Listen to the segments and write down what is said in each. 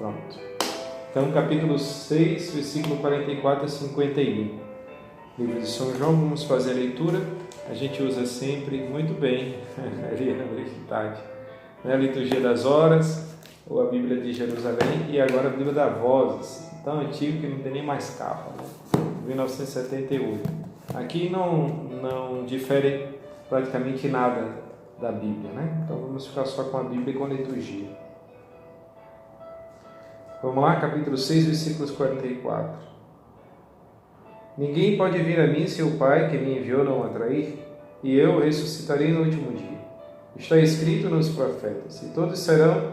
Pronto. Então, capítulo 6, versículo 44 a 51. Livro de São João, vamos fazer a leitura. A gente usa sempre muito bem a liturgia das horas, ou a Bíblia de Jerusalém, e agora a Bíblia da Vozes, tão antigo que não tem nem mais capa, né? 1978. Aqui não difere praticamente nada da Bíblia, né? Então vamos ficar só com a Bíblia e com a liturgia. Vamos lá, capítulo 6, versículos 44. Ninguém pode vir a mim se o Pai que me enviou não o atrair, e eu o ressuscitarei no último dia. Está escrito nos profetas, e todos serão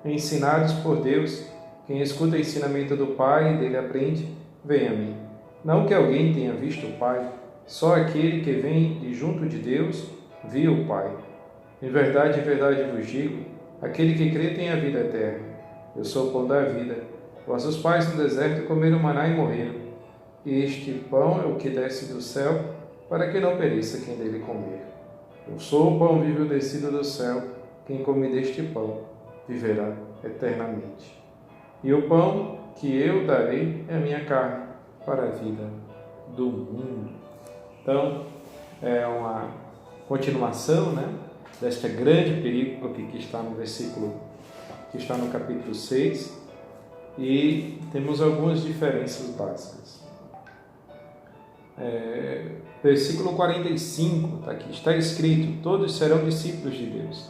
ensinados por Deus. Quem escuta o ensinamento do Pai e dele aprende, vem a mim. Não que alguém tenha visto o Pai, só aquele que vem de junto de Deus viu o Pai. Em verdade vos digo, aquele que crê tem a vida eterna. Eu sou o pão da vida. Vossos pais no deserto comeram maná e morreram. E este pão é o que desce do céu, para que não pereça quem dele comer. Eu sou o pão vivo descido do céu. Quem come deste pão viverá eternamente. E o pão que eu darei é a minha carne para a vida do mundo. Então, é uma continuação, né, desta grande perícope que está no versículo, que está no capítulo 6, e temos algumas diferenças básicas. Versículo 45, tá aqui, está escrito, todos serão discípulos de Deus.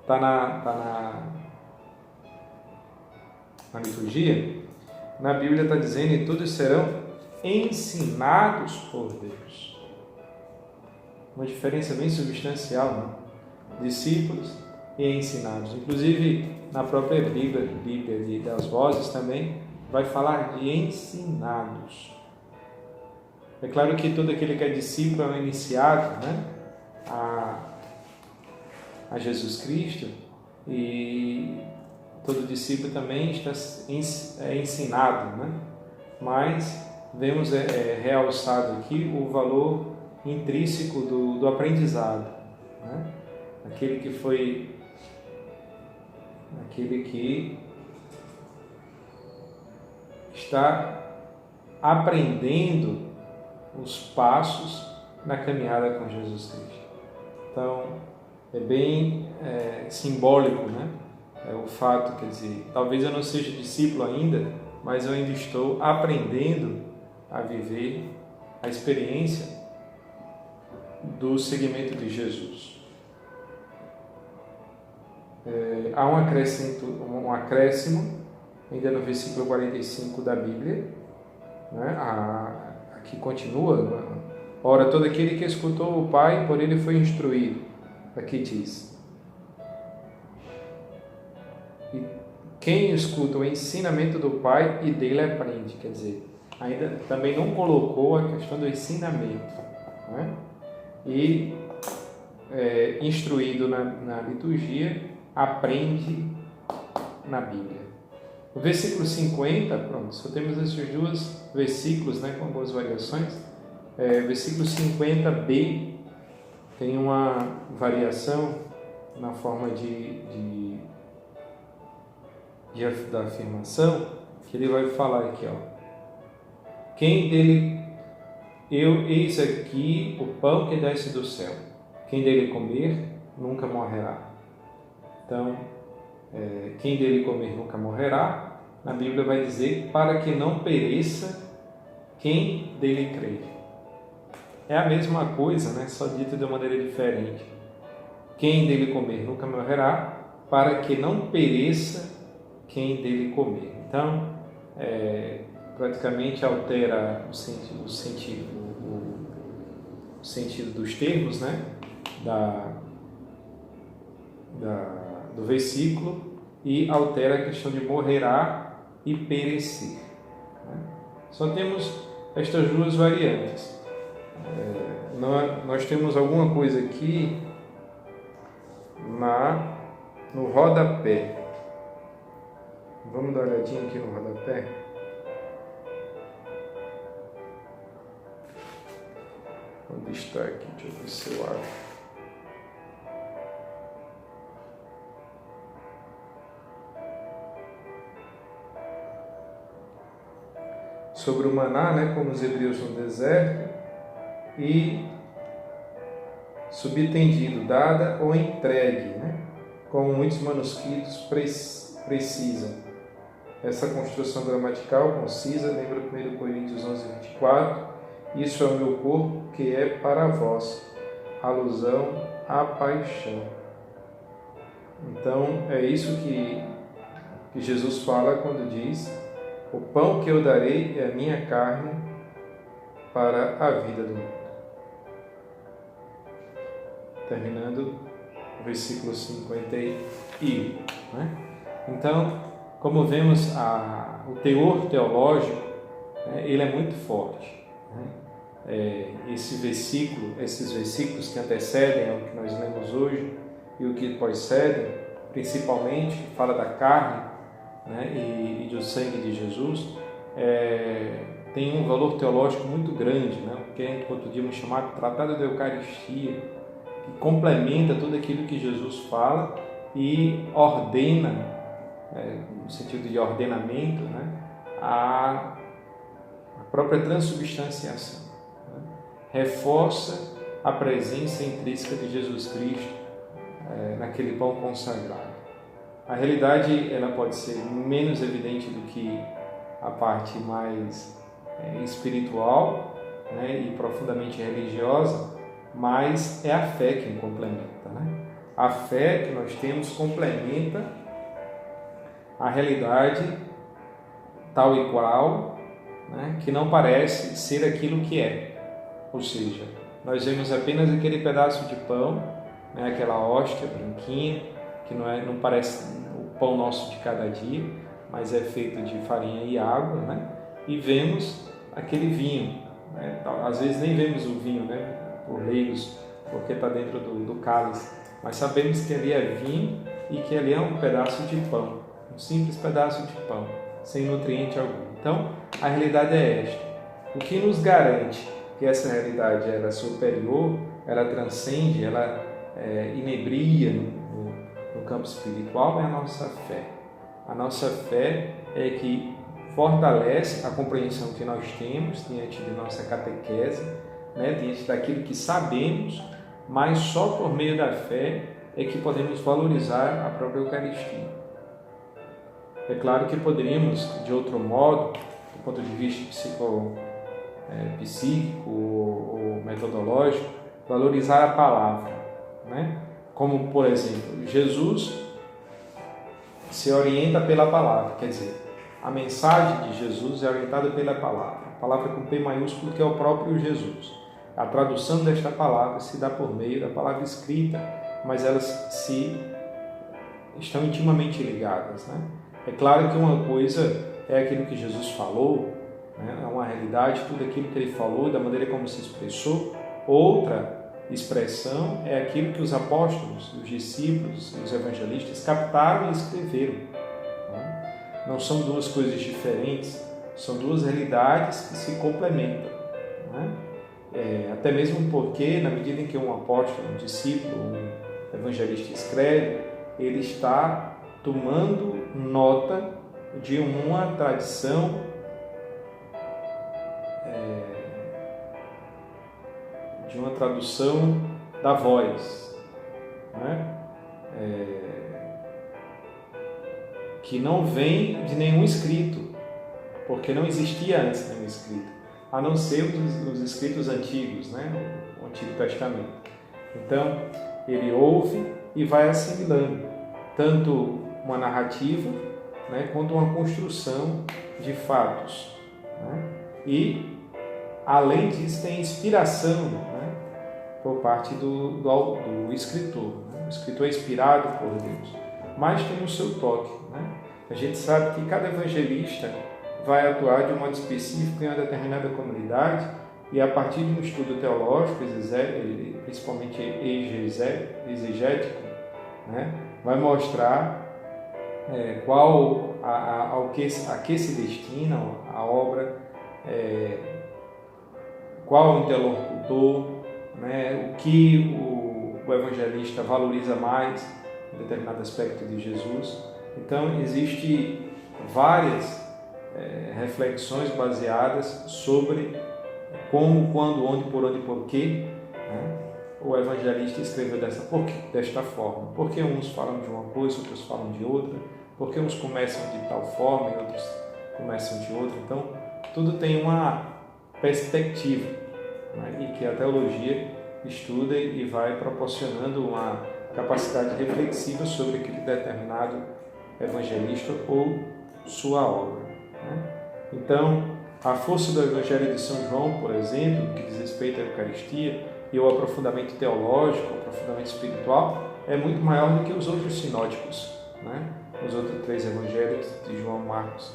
Está na liturgia, na Bíblia está dizendo, e todos serão ensinados por Deus. Uma diferença bem substancial, né? Discípulos e ensinados. Inclusive, na própria Bíblia das Vozes também, vai falar de ensinados. É claro que todo aquele que é discípulo é um iniciado, né, a Jesus Cristo, e todo discípulo também está ensinado, né? Mas vemos realçado aqui o valor intrínseco do aprendizado, né? Aquele que está aprendendo os passos na caminhada com Jesus Cristo. Então, é bem simbólico, né? O fato, quer dizer, talvez eu não seja discípulo ainda, mas eu ainda estou aprendendo a viver a experiência do seguimento de Jesus. Há um acréscimo, ainda no versículo 45 da Bíblia, né? Aqui continua, ora, todo aquele que escutou o Pai, por ele foi instruído. Aqui diz, e quem escuta o ensinamento do Pai e dele aprende, quer dizer, ainda também não colocou a questão do ensinamento, né? E instruído na liturgia, aprende na Bíblia. No versículo 50, pronto, só temos esses dois versículos, né, com algumas variações. Versículo 50b tem uma variação na forma da afirmação, que ele vai falar aqui, quem dele, eis aqui o pão que desce do céu, quem dele comer nunca morrerá. Então, quem dele comer nunca morrerá, na Bíblia vai dizer, para que não pereça quem dele crer. É a mesma coisa, né? Só dito de uma maneira diferente. Quem dele comer nunca morrerá, para que não pereça quem dele comer. Então, praticamente altera o sentido dos termos, né? Do versículo, e altera a questão de morrerá e perecer. Só temos estas duas variantes. Nós temos alguma coisa aqui no rodapé. Vamos dar uma olhadinha aqui no rodapé. Onde está aqui? Deixa eu ver se eu acho. sobre o maná, né, como os hebreus no deserto, e subtendido, dada ou entregue, né, como muitos manuscritos precisam. Essa construção gramatical concisa lembra 1 Coríntios 11:24, isso é o meu corpo que é para vós, alusão à paixão. Então, é isso que Jesus fala quando diz: o pão que eu darei é a minha carne para a vida do mundo. Terminando o versículo 51. Né? Então, como vemos, o teor teológico, né, ele é muito forte. Né? Esses versículos que antecedem ao que nós lemos hoje e o que precedem, principalmente, que fala da carne, né, e do sangue de Jesus, tem um valor teológico muito grande, né, que a gente poderíamos chamar de Tratado da Eucaristia, que complementa tudo aquilo que Jesus fala e ordena, no sentido de ordenamento, né, a própria transubstanciação. Né, reforça a presença intrínseca de Jesus Cristo naquele pão consagrado. A realidade ela pode ser menos evidente do que a parte mais espiritual, né, e profundamente religiosa, mas é a fé que complementa. Né? A fé que nós temos complementa a realidade tal e qual, né, que não parece ser aquilo que é. Ou seja, nós vemos apenas aquele pedaço de pão, né, aquela hóstia branquinha, que não parece o pão nosso de cada dia, mas é feito de farinha e água, né? E vemos aquele vinho, né? Às vezes nem vemos o vinho, né, por leigos, porque está dentro do cálice, mas sabemos que ali é vinho e que ali é um pedaço de pão, um simples pedaço de pão, sem nutriente algum. Então, a realidade é esta. O que nos garante que essa realidade ela é superior, ela transcende, ela inebria no campo espiritual é a nossa fé. A nossa fé é que fortalece a compreensão que nós temos diante de nossa catequese, né, diante daquilo que sabemos, mas só por meio da fé é que podemos valorizar a própria Eucaristia. É claro que poderíamos, de outro modo, do ponto de vista psíquico ou metodológico, valorizar a palavra, né? Como, por exemplo, Jesus se orienta pela palavra, quer dizer, a mensagem de Jesus é orientada pela palavra, a palavra com P maiúsculo, que é o próprio Jesus. A tradução desta palavra se dá por meio da palavra escrita, mas elas estão intimamente ligadas, né? É claro que uma coisa é aquilo que Jesus falou, né? É uma realidade, tudo aquilo que ele falou, da maneira como se expressou. Outra expressão é aquilo que os apóstolos, os discípulos, os evangelistas captaram e escreveram. Não são duas coisas diferentes, são duas realidades que se complementam. Até mesmo porque, na medida em que um apóstolo, um discípulo, um evangelista escreve, ele está tomando nota de uma tradição de uma tradução da voz, né? Que não vem de nenhum escrito, porque não existia antes nenhum escrito, a não ser os escritos antigos, né? O Antigo Testamento. Então, ele ouve e vai assimilando tanto uma narrativa, né, quanto uma construção de fatos, né? E, além disso, tem inspiração, né, por parte do escritor. Né? O escritor é inspirado por Deus, mas tem o seu toque. Né? A gente sabe que cada evangelista vai atuar de um modo específico em uma determinada comunidade e, a partir de um estudo teológico, principalmente exegético, né, vai mostrar a que se destina a obra, qual o interlocutor, né, o que o evangelista valoriza mais em determinado aspecto de Jesus. Então, existem várias reflexões baseadas sobre como, quando, onde, por onde, por quê, né? O evangelista escreveu desta forma. Porque uns falam de uma coisa, outros falam de outra. Porque uns começam de tal forma e outros começam de outra. Então, tudo tem uma perspectiva, né? E que a teologia estuda e vai proporcionando uma capacidade reflexiva sobre aquele determinado evangelista ou sua obra, né? Então, a força do Evangelho de São João, por exemplo, no que diz respeito à Eucaristia, e o aprofundamento teológico, o aprofundamento espiritual, é muito maior do que os outros sinóticos, né? Os outros 3 evangelhos de João, Marcos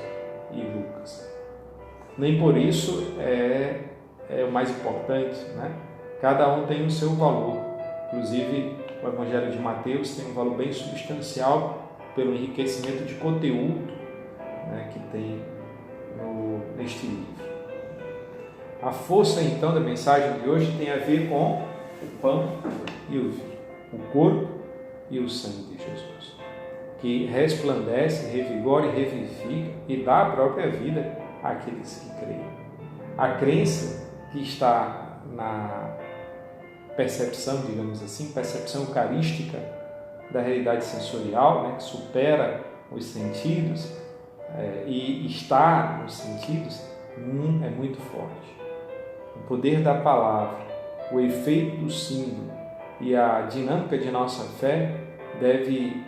e Lucas. Nem por isso é o mais importante, né? Cada um tem o seu valor. Inclusive, o Evangelho de Mateus tem um valor bem substancial pelo enriquecimento de conteúdo, né, que tem neste livro. A força, então, da mensagem de hoje tem a ver com o pão e o vinho, o corpo e o sangue de Jesus, que resplandece, revigora e revivifica e dá a própria vida àqueles que creem. A crença que está na percepção, digamos assim, percepção eucarística da realidade sensorial, né, que supera os sentidos e está nos sentidos, é muito forte. O poder da palavra, o efeito do símbolo e a dinâmica de nossa fé deve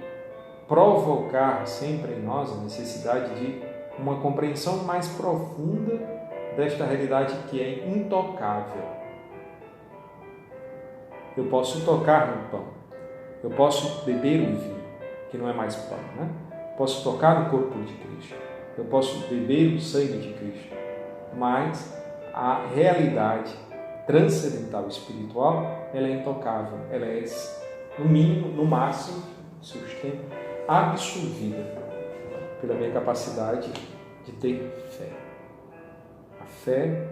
provocar sempre em nós a necessidade de uma compreensão mais profunda desta realidade que é intocável. Eu posso tocar no pão, eu posso beber o vinho, que não é mais pão, né? Posso tocar no corpo de Cristo, eu posso beber o sangue de Cristo, mas a realidade transcendental espiritual, ela é intocável, ela é, no mínimo, no máximo, sustento, absorvida pela minha capacidade de ter fé. A fé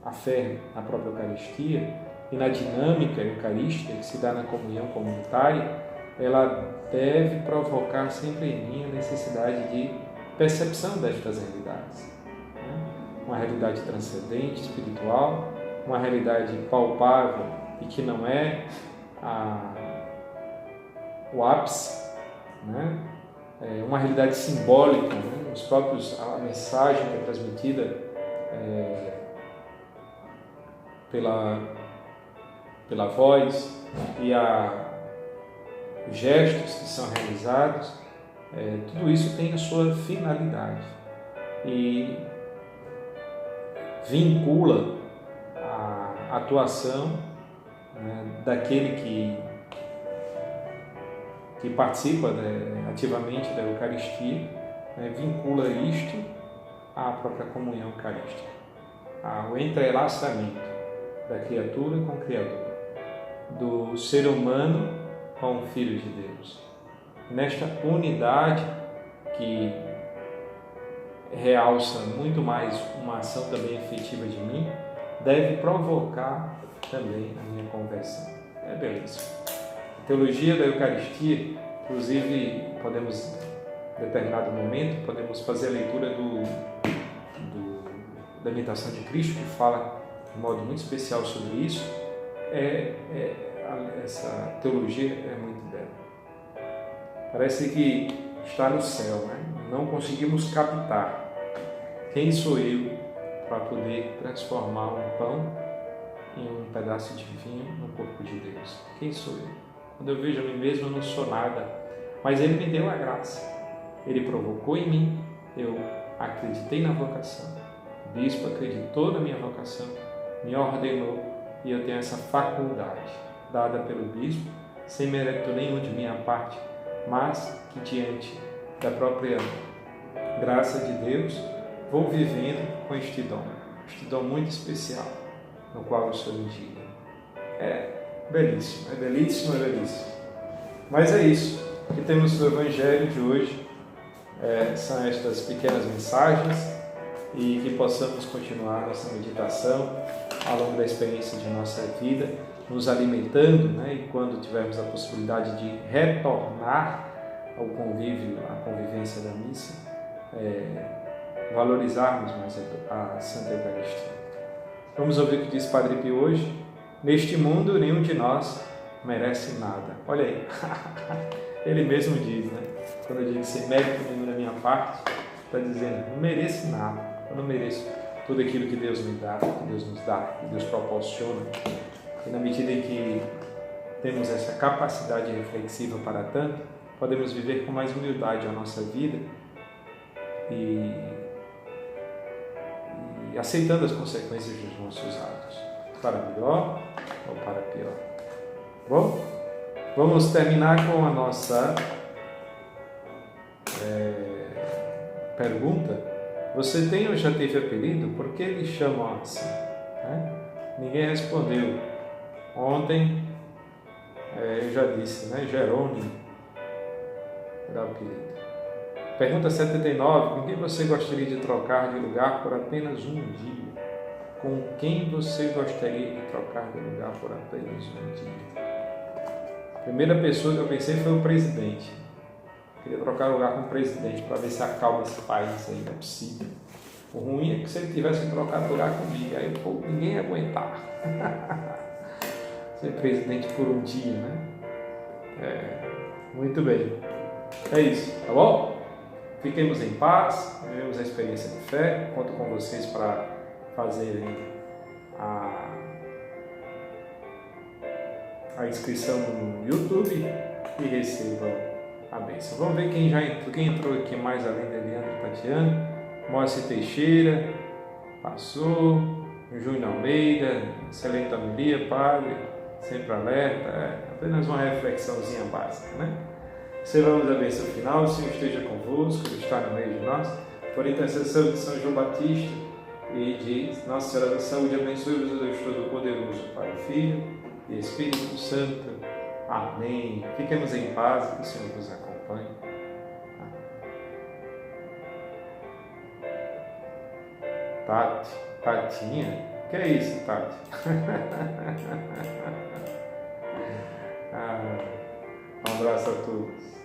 a fé na própria Eucaristia e na dinâmica eucarística que se dá na comunhão comunitária, ela deve provocar sempre em mim a necessidade de percepção destas realidades. Uma realidade transcendente, espiritual, uma realidade palpável e que não é o ápice, né? Uma realidade simbólica, né? A mensagem que é transmitida pela voz e os gestos que são realizados, tudo isso tem a sua finalidade e vincula a atuação, né, daquele que participa, né, ativamente da Eucaristia, né, vincula isto à própria comunhão eucarística, ao entrelaçamento da criatura com o Criador, do ser humano com o Filho de Deus. Nesta unidade que realça muito mais uma ação também efetiva de mim, deve provocar também a minha conversão. É belíssimo. A teologia da Eucaristia, inclusive, em determinado momento, podemos fazer a leitura da imitação de Cristo, que fala de modo muito especial sobre isso. Essa teologia é muito bela. Parece que está no céu, né? Não conseguimos captar. Quem sou eu para poder transformar um pão em um pedaço de vinho no corpo de Deus? Quem sou eu? Quando eu vejo a mim mesmo, eu não sou nada. Mas Ele me deu a graça. Ele provocou em mim. Eu acreditei na vocação. O bispo acreditou na minha vocação, me ordenou e eu tenho essa faculdade dada pelo bispo, sem mérito nenhum de minha parte, mas que diante da própria graça de Deus, vou vivendo com este dom muito especial, no qual eu sou indigno. É belíssimo, é belíssimo, é belíssimo. Mas é isso que temos no Evangelho de hoje, são estas pequenas mensagens, e que possamos continuar nossa meditação ao longo da experiência de nossa vida, nos alimentando, né? E quando tivermos a possibilidade de retornar ao convívio, à convivência da missa, valorizarmos mais a Santa Eucaristia. Vamos ouvir o que diz Padre Pio hoje. Neste mundo, nenhum de nós merece nada. Olha aí, ele mesmo diz, né? Quando eu digo sem mérito nenhum da minha parte, está dizendo, não mereço nada, eu não mereço tudo aquilo que Deus me dá, que Deus nos dá, que Deus proporciona. E na medida em que temos essa capacidade reflexiva para tanto, podemos viver com mais humildade a nossa vida e aceitando as consequências dos nossos atos, para melhor ou para pior. Bom, vamos terminar com a nossa pergunta. Você tem ou já teve apelido? Por que lhe chamam assim? Ninguém respondeu. Ontem eu já disse, Jerônimo era o apelido. Pergunta 79. Com quem você gostaria de trocar de lugar por apenas um dia? Com quem você gostaria de trocar de lugar por apenas um dia? A primeira pessoa que eu pensei foi o presidente. Queria trocar lugar com o presidente para ver se acalma esse país aí, não é possível. O ruim é que se ele tivesse trocado lugar comigo, aí ninguém ia aguentar. Ser presidente por um dia, Muito bem. É isso, tá bom? Fiquemos em paz, vivemos a experiência de fé. Conto com vocês para fazerem a inscrição no YouTube e recebam a bênção. Vamos ver quem entrou aqui mais além de Leandro e Tatiana. Moacir Teixeira, passou. Júnior Almeida, excelente homilia, padre, sempre alerta. Apenas uma reflexãozinha básica, Recebamos a bênção final. O Senhor esteja convosco, Ele está no meio de nós. Por intercessão de São João Batista e de Nossa Senhora da Saúde, abençoe-vos o Deus Todo-Poderoso, Pai, Filho e Espírito Santo. Amém. Fiquemos em paz, que o Senhor nos acompanhe. Tatinha? Que é isso, Tati? Um abraço a todos.